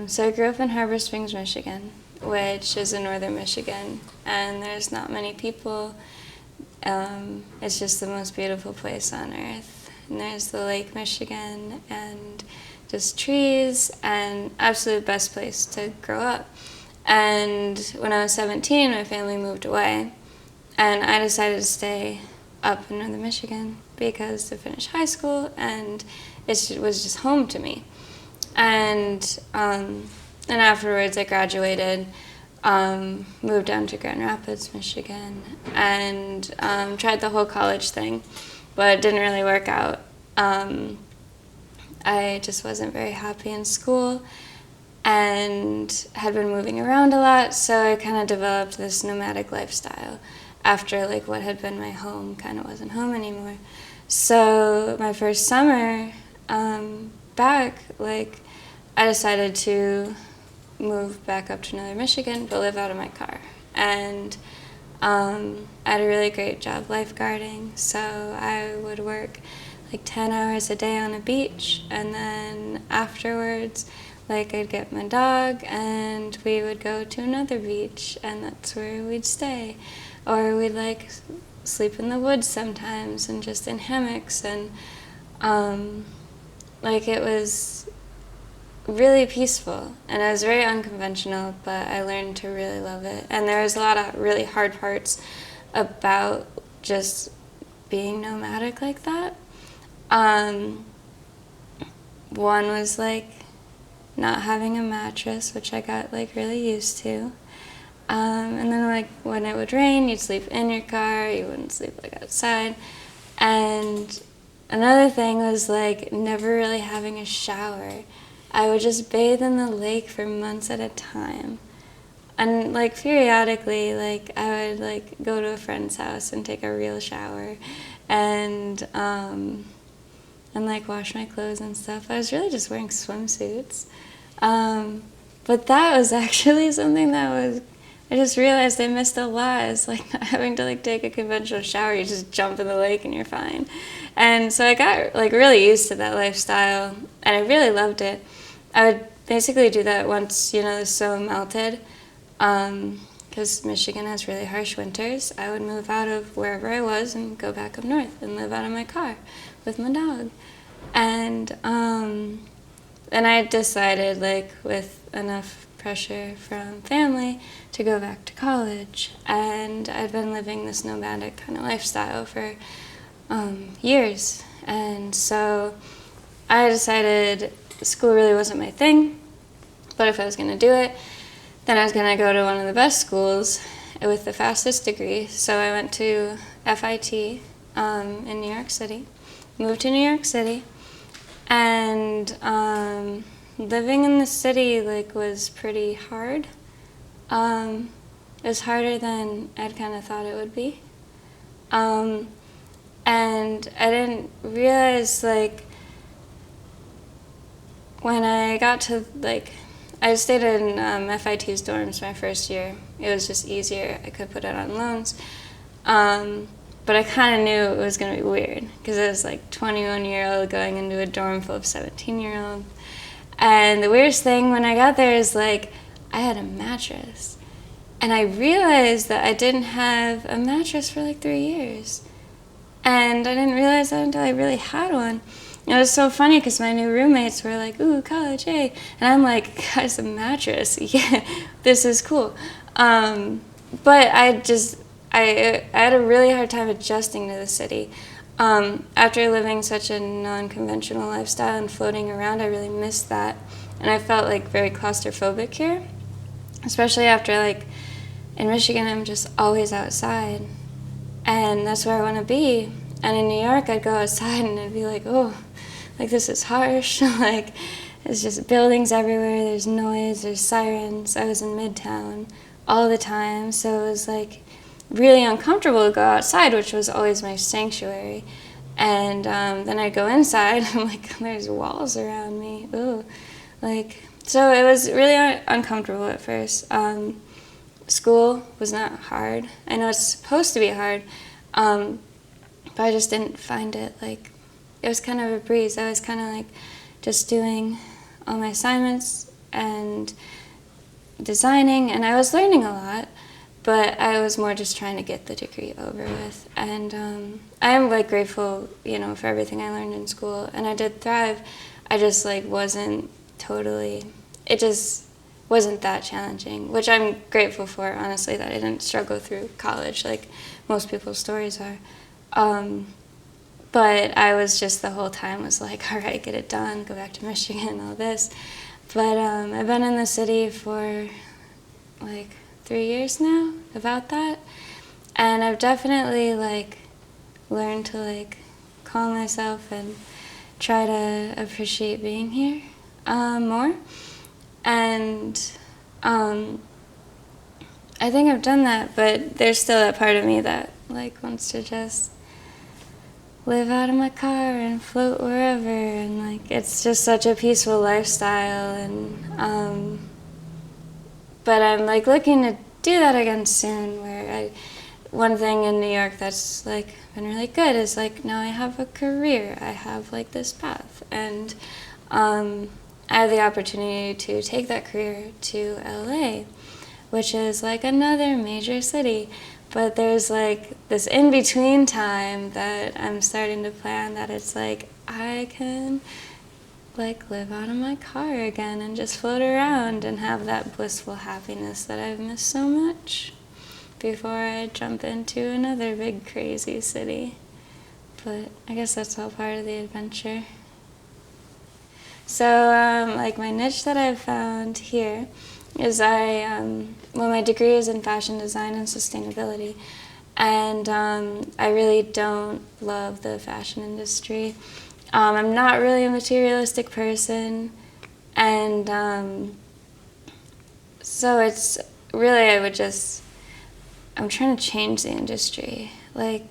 So I grew up in Harbor Springs, Michigan, which is in northern Michigan, and there's not many people. It's just the most beautiful place on earth. And there's the Lake Michigan and just trees, and absolute best place to grow up. And when I was 17, my family moved away, and I decided to stay up in northern Michigan because to finish high school, and it was just home to me. And afterwards I graduated, moved down to Grand Rapids, Michigan, and tried the whole college thing, but it didn't really work out. I just wasn't very happy in school and had been moving around a lot, so I kind of developed this nomadic lifestyle after like what had been my home kind of wasn't home anymore. So my first summer back, like, I decided to move back up to northern Michigan but live out of my car. And I had a really great job lifeguarding, so I would work like 10 hours a day on a beach, and then afterwards, like, I'd get my dog and we would go to another beach, and that's where we'd stay. Or we'd like sleep in the woods sometimes and just in hammocks, and like, it was really peaceful, and it was very unconventional, but I learned to really love it. And there was a lot of really hard parts about just being nomadic like that. One was like not having a mattress, which I got like really used to. And then like when it would rain, you'd sleep in your car, you wouldn't sleep like outside. And another thing was like never really having a shower. I would just bathe in the lake for months at a time. And like periodically, like I would like go to a friend's house and take a real shower and like wash my clothes and stuff. I was really just wearing swimsuits. But that was actually something that I just realized I missed a lot. It's like not having to like take a conventional shower. You just jump in the lake and you're fine. And so I got like really used to that lifestyle, and I really loved it. I would basically do that once, the snow melted, because Michigan has really harsh winters. I would move out of wherever I was and go back up north and live out of my car with my dog. And then I decided, like, with enough pressure from family, to go back to college. And I'd been living this nomadic kind of lifestyle for years. And so I decided school really wasn't my thing, but if I was going to do it, then I was going to go to one of the best schools with the fastest degree. So I went to FIT in New York City, moved to New York City, and living in the city like was pretty hard. It was harder than I'd kind of thought it would be. And I didn't realize, like, when I got to, like, I stayed in FIT's dorms my first year. It was just easier. I could put it on loans. But I kind of knew it was going to be weird because it was like 21-year-old going into a dorm full of 17-year-olds. And the weirdest thing when I got there is, like, I had a mattress. And I realized that I didn't have a mattress for like 3 years. And I didn't realize that until I really had one. It was so funny because my new roommates were like, ooh, college, hey. And I'm like, guys, a mattress. Yeah, this is cool. But I had a really hard time adjusting to the city. After living such a non-conventional lifestyle and floating around, I really missed that. And I felt like very claustrophobic here, especially after, like, in Michigan, I'm just always outside. And that's where I want to be. And in New York, I'd go outside and I'd be like, oh, like, this is harsh. Like, there's just buildings everywhere, there's noise, there's sirens. I was in Midtown all the time, so it was, like, really uncomfortable to go outside, which was always my sanctuary. And then I'd go inside, and I'm like, there's walls around me. Ooh. Like, so it was really uncomfortable at first. School was not hard. I know it's supposed to be hard, but I just didn't find it, like, it was kind of a breeze. I was kind of like just doing all my assignments and designing, and I was learning a lot, but I was more just trying to get the degree over with. And I am like grateful, you know, for everything I learned in school, and I did thrive. I just like wasn't totally, it just wasn't that challenging, which I'm grateful for, honestly, that I didn't struggle through college like most people's stories are. But I was just the whole time was like, all right, get it done, go back to Michigan, all this. But I've been in the city for like 3 years now, about that. And I've definitely like learned to like calm myself and try to appreciate being here more. And I think I've done that, but there's still that part of me that like wants to just live out of my car and float wherever, and like it's just such a peaceful lifestyle. And but I'm like looking to do that again soon, where one thing in New York that's like been really good is like now I have a career, I have like this path, and I have the opportunity to take that career to LA, which is like another major city. But there's like this in-between time that I'm starting to plan, that it's like I can like live out of my car again and just float around and have that blissful happiness that I've missed so much before I jump into another big crazy city. But I guess that's all part of the adventure. So like my niche that I've found here is my degree is in fashion design and sustainability, and I really don't love the fashion industry. I'm not really a materialistic person, and so it's really I'm trying to change the industry. Like,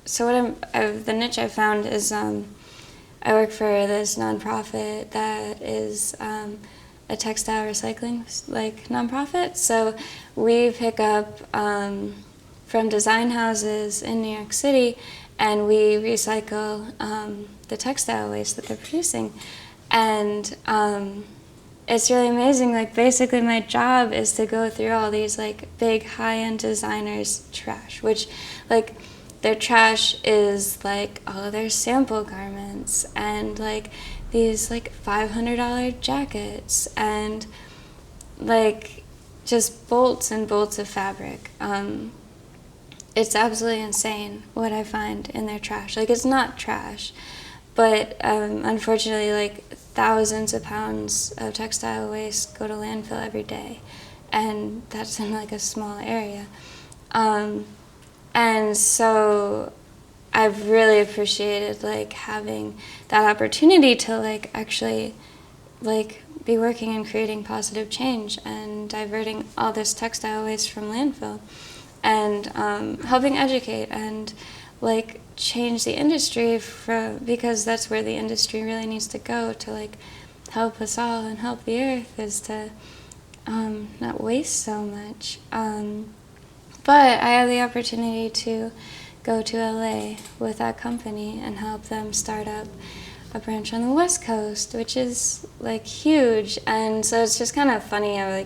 so the niche I found is I work for this nonprofit that is a textile recycling like nonprofit. So we pick up from design houses in New York City, and we recycle the textile waste that they're producing. And it's really amazing. Like basically my job is to go through all these like big high-end designers' trash, which like their trash is like all of their sample garments and like these like $500 jackets and like just bolts and bolts of fabric. It's absolutely insane what I find in their trash. Like it's not trash, but unfortunately like thousands of pounds of textile waste go to landfill every day, and that's in like a small area. And so I've really appreciated like having that opportunity to like actually like be working and creating positive change and diverting all this textile waste from landfill, and helping educate and like change the industry because that's where the industry really needs to go to like help us all and help the earth, is to not waste so much. But I had the opportunity to go to LA with that company and help them start up a branch on the West Coast, which is like huge. And so it's just kind of funny how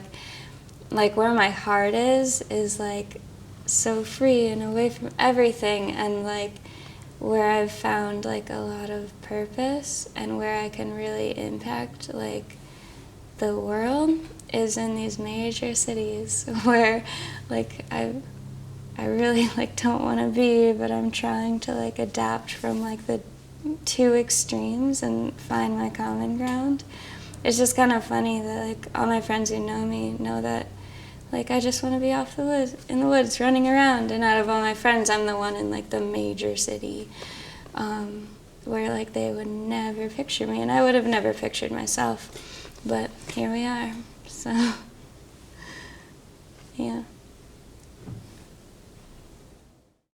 like where my heart is like so free and away from everything, and like where I've found like a lot of purpose and where I can really impact like the world is in these major cities where like I really like don't want to be, but I'm trying to like adapt from like the two extremes and find my common ground. It's just kind of funny that like all my friends who know me know that like I just want to be off in the woods running around, and out of all my friends I'm the one in like the major city where like they would never picture me, and I would have never pictured myself, but here we are. So yeah.